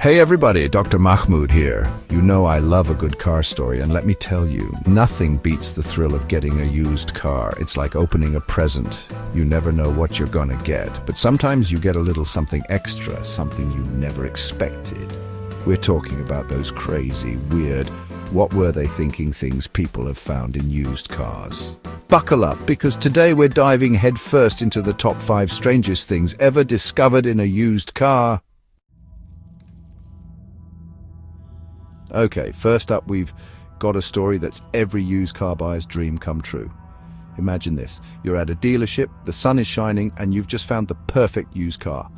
Hey everybody, Dr. Mahmoud here. You know I love a good car story, and let me tell you, nothing beats the thrill of getting a used car. It's like opening a present. You never know what you're gonna get, but sometimes you get a little something extra, something you never expected. We're talking about those crazy, weird, what were they thinking things people have found in used cars. Buckle up, because today we're diving headfirst into the top 5 strangest things ever discovered in a used car. Okay, first up, we've got a story that's every used car buyer's dream come true. Imagine this. You're at a dealership, the sun is shining, and you've just found the perfect used car.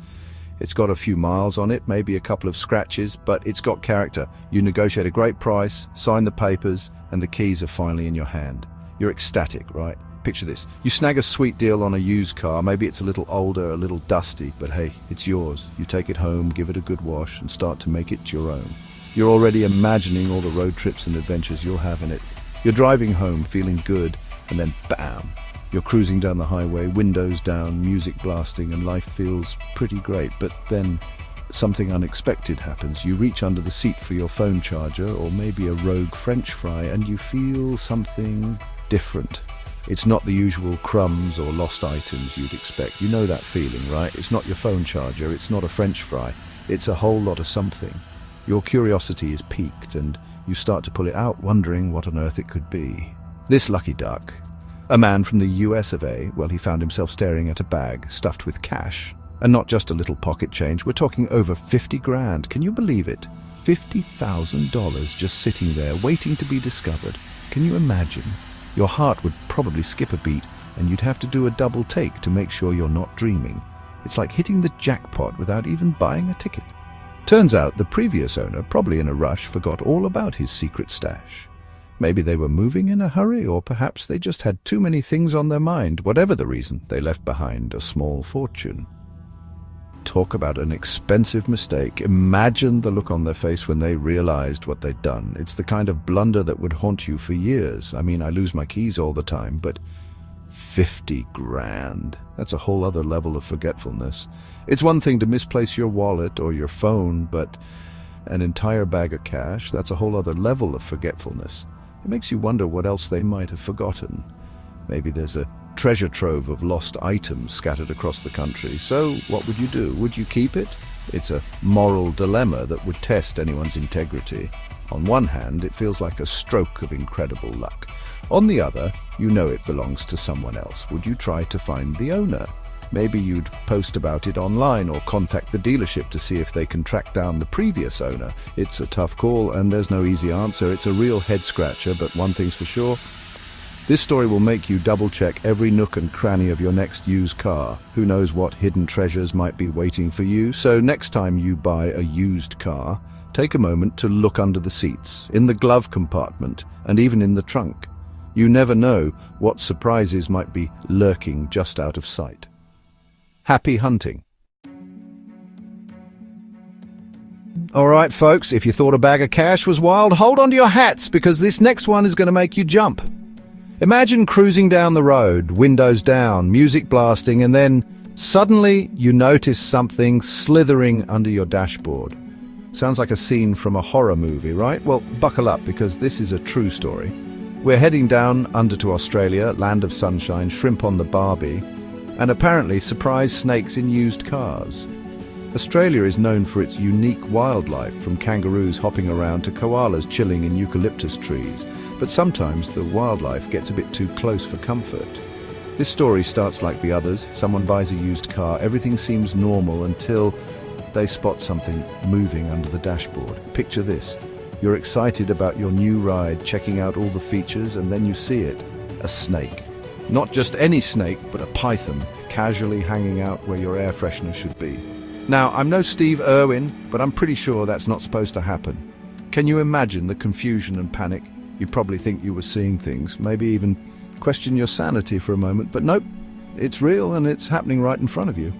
It's got a few miles on it, maybe a couple of scratches, but it's got character. You negotiate a great price, sign the papers, and the keys are finally in your hand. You're ecstatic, right? Picture this. You snag a sweet deal on a used car. Maybe it's a little older, a little dusty, but hey, it's yours. You take it home, give it a good wash, and start to make it your own. You're already imagining all the road trips and adventures you'll have in it. You're driving home, feeling good, and then bam! You're cruising down the highway, windows down, music blasting, and life feels pretty great. But then something unexpected happens. You reach under the seat for your phone charger, or maybe a rogue French fry, and you feel something different. It's not the usual crumbs or lost items you'd expect. You know that feeling, right? It's not your phone charger, it's not a French fry. It's a whole lot of something. Your curiosity is piqued, and you start to pull it out, wondering what on earth it could be. This lucky duck, a man from the US of A, well, he found himself staring at a bag stuffed with cash. And not just a little pocket change, we're talking over 50 grand. Can you believe it? $50,000 just sitting there, waiting to be discovered. Can you imagine? Your heart would probably skip a beat, and you'd have to do a double take to make sure you're not dreaming. It's like hitting the jackpot without even buying a ticket. Turns out the previous owner, probably in a rush, forgot all about his secret stash. Maybe they were moving in a hurry, or perhaps they just had too many things on their mind. Whatever the reason, they left behind a small fortune. Talk about an expensive mistake. Imagine the look on their face when they realized what they'd done. It's the kind of blunder that would haunt you for years. I mean, I lose my keys all the time, but 50 grand. That's a whole other level of forgetfulness. It's one thing to misplace your wallet or your phone, but an entire bag of cash, that's a whole other level of forgetfulness. It makes you wonder what else they might have forgotten. Maybe there's a treasure trove of lost items scattered across the country. So what would you do? Would you keep it? It's a moral dilemma that would test anyone's integrity. On one hand, it feels like a stroke of incredible luck. On the other, you know it belongs to someone else. Would you try to find the owner? Maybe you'd post about it online or contact the dealership to see if they can track down the previous owner. It's a tough call, and there's no easy answer. It's a real head-scratcher, but one thing's for sure. This story will make you double-check every nook and cranny of your next used car. Who knows what hidden treasures might be waiting for you? So next time you buy a used car, take a moment to look under the seats, in the glove compartment, and even in the trunk. You never know what surprises might be lurking just out of sight. Happy hunting. All right, folks, if you thought a bag of cash was wild, hold on to your hats, because this next one is going to make you jump. Imagine cruising down the road, windows down, music blasting, and then suddenly you notice something slithering under your dashboard. Sounds like a scene from a horror movie, right? Well, buckle up, because this is a true story. We're heading down under to Australia, land of sunshine, shrimp on the barbie, and apparently surprise snakes in used cars. Australia is known for its unique wildlife, from kangaroos hopping around to koalas chilling in eucalyptus trees. But sometimes the wildlife gets a bit too close for comfort. This story starts like the others. Someone buys a used car, everything seems normal until they spot something moving under the dashboard. Picture this. You're excited about your new ride, checking out all the features, and then you see it. A snake. Not just any snake, but a python, casually hanging out where your air freshener should be. Now, I'm no Steve Irwin, but I'm pretty sure that's not supposed to happen. Can you imagine the confusion and panic? You'd probably think you were seeing things, maybe even question your sanity for a moment, but nope, it's real and it's happening right in front of you.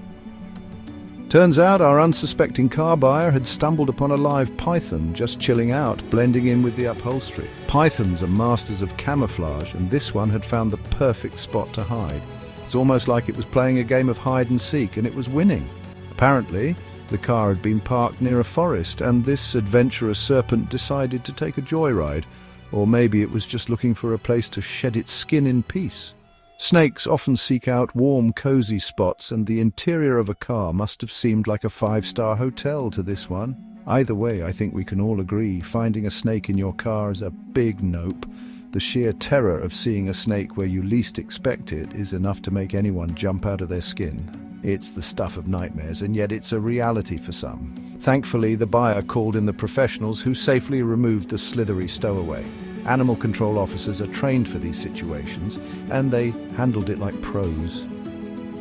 Turns out our unsuspecting car buyer had stumbled upon a live python just chilling out, blending in with the upholstery. Pythons are masters of camouflage, and this one had found the perfect spot to hide. It's almost like it was playing a game of hide and seek, and it was winning. Apparently, The car had been parked near a forest, and this adventurous serpent decided to take a joyride. Or maybe it was just looking for a place to shed its skin in peace. Snakes often seek out warm, cozy spots, and the interior of a car must have seemed like a five-star hotel to this one. Either way, I think we can all agree, finding a snake in your car is a big nope. The sheer terror of seeing a snake where you least expect it is enough to make anyone jump out of their skin. It's the stuff of nightmares, and yet it's a reality for some. Thankfully, the buyer called in the professionals who safely removed the slithery stowaway. Animal control officers are trained for these situations, and they handled it like pros.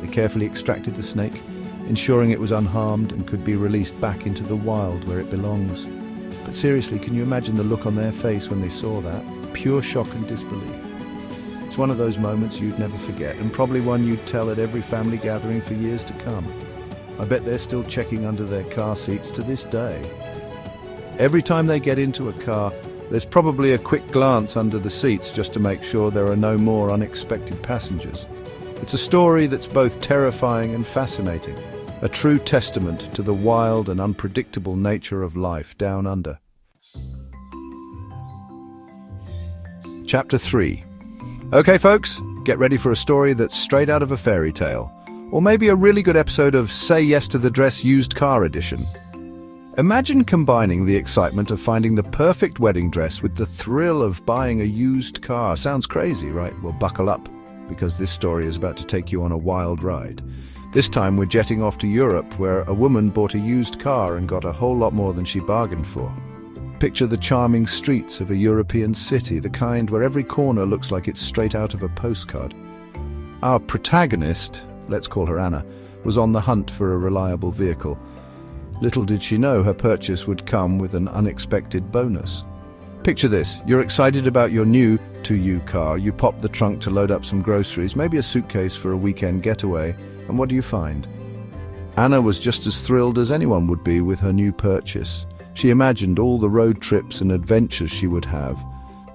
They carefully extracted the snake, ensuring it was unharmed and could be released back into the wild where it belongs. But seriously, can you imagine the look on their face when they saw that? Pure shock and disbelief. It's one of those moments you'd never forget, and probably one you'd tell at every family gathering for years to come. I bet they're still checking under their car seats to this day. Every time they get into a car, there's probably a quick glance under the seats just to make sure there are no more unexpected passengers. It's a story that's both terrifying and fascinating, a true testament to the wild and unpredictable nature of life down under. Chapter 3. Okay folks, get ready for a story that's straight out of a fairy tale, or maybe a really good episode of Say Yes to the Dress Used Car Edition. Imagine combining the excitement of finding the perfect wedding dress with the thrill of buying a used car. Sounds crazy, right? Well, buckle up, because this story is about to take you on a wild ride. This time we're jetting off to Europe, where a woman bought a used car and got a whole lot more than she bargained for. Picture the charming streets of a European city, the kind where every corner looks like it's straight out of a postcard. Our protagonist, let's call her Anna, was on the hunt for a reliable vehicle. Little did she know her purchase would come with an unexpected bonus. Picture this, you're excited about your new to you car, you pop the trunk to load up some groceries, maybe a suitcase for a weekend getaway, and what do you find? Anna was just as thrilled as anyone would be with her new purchase. She imagined all the road trips and adventures she would have,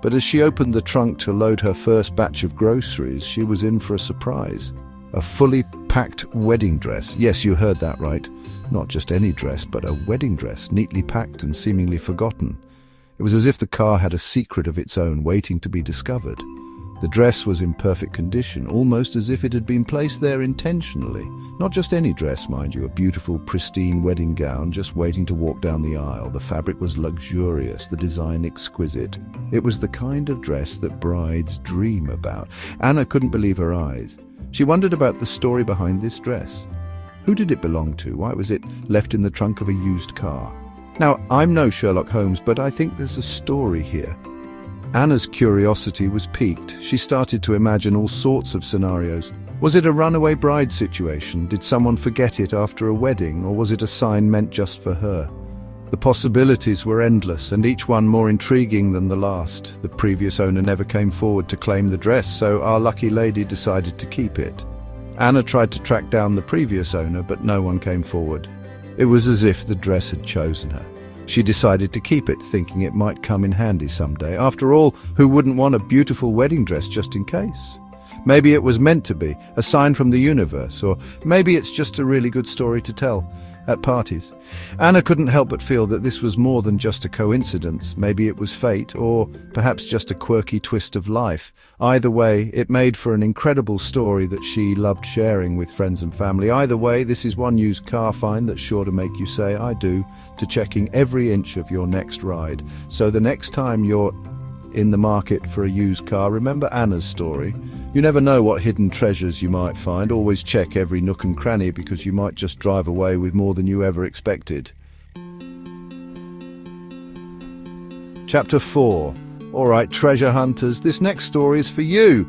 but as she opened the trunk to load her first batch of groceries, she was in for a surprise. A fully packed wedding dress. Yes, you heard that right. Not just any dress, but a wedding dress, neatly packed and seemingly forgotten. It was as if the car had a secret of its own waiting to be discovered. The dress was in perfect condition, almost as if it had been placed there intentionally. Not just any dress, mind you, a beautiful, pristine wedding gown just waiting to walk down the aisle. The fabric was luxurious, the design exquisite. It was the kind of dress that brides dream about. Anna couldn't believe her eyes. She wondered about the story behind this dress. Who did it belong to? Why was it left in the trunk of a used car? Now, I'm no Sherlock Holmes, but I think there's a story here. Anna's curiosity was piqued. She started to imagine all sorts of scenarios. Was it a runaway bride situation? Did someone forget it after a wedding, or was it a sign meant just for her? The possibilities were endless, and each one more intriguing than the last. The previous owner never came forward to claim the dress, so our lucky lady decided to keep it. Anna tried to track down the previous owner, but no one came forward. It was as if the dress had chosen her. She decided to keep it, thinking it might come in handy someday. After all, who wouldn't want a beautiful wedding dress just in case? Maybe it was meant to be, a sign from the universe, or maybe it's just a really good story to tell at parties. Anna couldn't help but feel that this was more than just a coincidence. Maybe it was fate, or perhaps just a quirky twist of life. Either way, it made for an incredible story that she loved sharing with friends and family. Either way, this is one used car find that's sure to make you say, I do, to checking every inch of your next ride. So the next time you're in the market for a used car, remember Anna's story. You never know what hidden treasures you might find. Always check every nook and cranny, because you might just drive away with more than you ever expected. Chapter 4. Alright, treasure hunters, this next story is for you.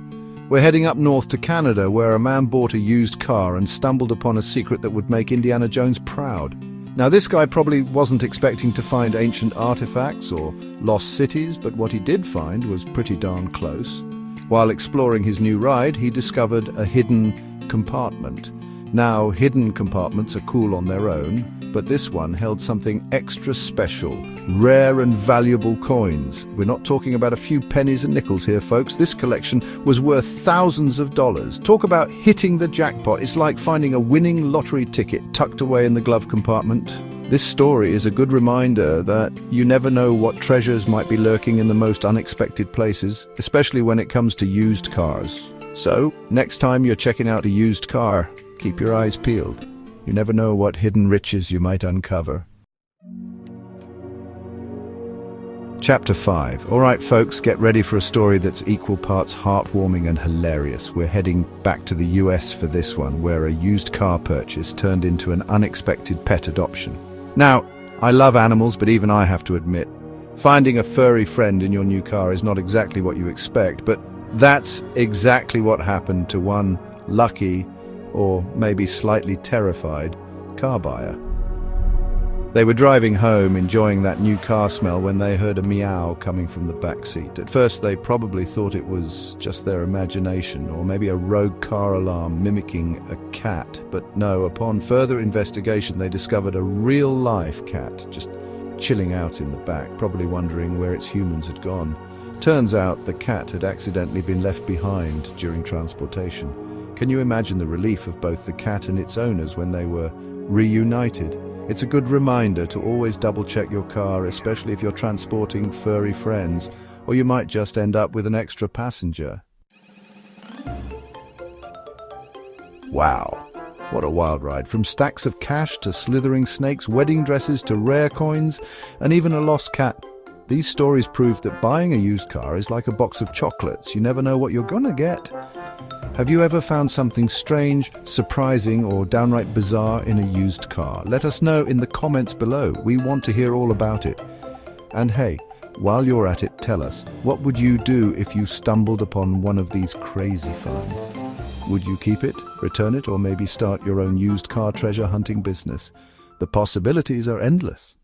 We're heading up north to Canada, where a man bought a used car and stumbled upon a secret that would make Indiana Jones proud. Now, this guy probably wasn't expecting to find ancient artifacts or lost cities, but what he did find was pretty darn close. While exploring his new ride, he discovered a hidden compartment. Now, hidden compartments are cool on their own, but this one held something extra special. Rare and valuable coins. We're not talking about a few pennies and nickels here, folks. This collection was worth thousands of dollars. Talk about hitting the jackpot. It's like finding a winning lottery ticket tucked away in the glove compartment. This story is a good reminder that you never know what treasures might be lurking in the most unexpected places, especially when it comes to used cars. So, next time you're checking out a used car, keep your eyes peeled. You never know what hidden riches you might uncover. Chapter 5. All right, folks, get ready for a story that's equal parts heartwarming and hilarious. We're heading back to the US for this one, where a used car purchase turned into an unexpected pet adoption. Now, I love animals, but even I have to admit, finding a furry friend in your new car is not exactly what you expect, but that's exactly what happened to one lucky, or maybe slightly terrified, car buyer. They were driving home, enjoying that new car smell, when they heard a meow coming from the back seat. At first, they probably thought it was just their imagination, or maybe a rogue car alarm mimicking a cat. But no, upon further investigation, they discovered a real-life cat just chilling out in the back, probably wondering where its humans had gone. Turns out the cat had accidentally been left behind during transportation. Can you imagine the relief of both the cat and its owners when they were reunited? It's a good reminder to always double-check your car, especially if you're transporting furry friends, or you might just end up with an extra passenger. Wow, what a wild ride. From stacks of cash to slithering snakes, wedding dresses to rare coins, and even a lost cat. These stories prove that buying a used car is like a box of chocolates. You never know what you're gonna get. Have you ever found something strange, surprising, or downright bizarre in a used car? Let us know in the comments below. We want to hear all about it. And hey, while you're at it, tell us, what would you do if you stumbled upon one of these crazy finds? Would you keep it, return it, or maybe start your own used car treasure hunting business? The possibilities are endless.